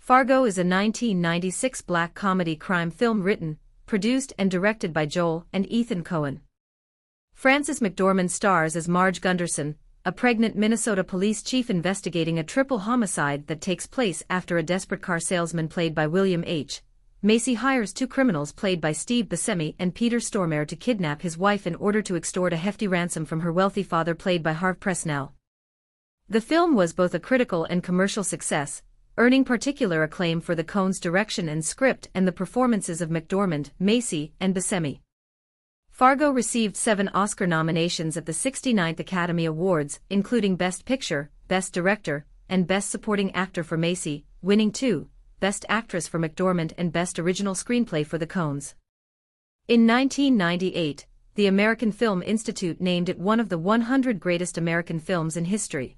Fargo is a 1996 black comedy crime film written, produced and directed by Joel and Ethan Coen. Frances McDormand stars as Marge Gunderson, a pregnant Minnesota police chief investigating a triple homicide that takes place after a desperate car salesman played by William H. Macy hires two criminals played by Steve Buscemi and Peter Stormare to kidnap his wife in order to extort a hefty ransom from her wealthy father played by Harve Presnell. The film was both a critical and commercial success, earning particular acclaim for the Coen's direction and script and the performances of McDormand, Macy, and Buscemi. Fargo received 7 Oscar nominations at the 69th Academy Awards, including Best Picture, Best Director, and Best Supporting Actor for Macy, winning 2, Best Actress for McDormand and Best Original Screenplay for the Coens. In 1998, the American Film Institute named it one of the 100 greatest American films in history.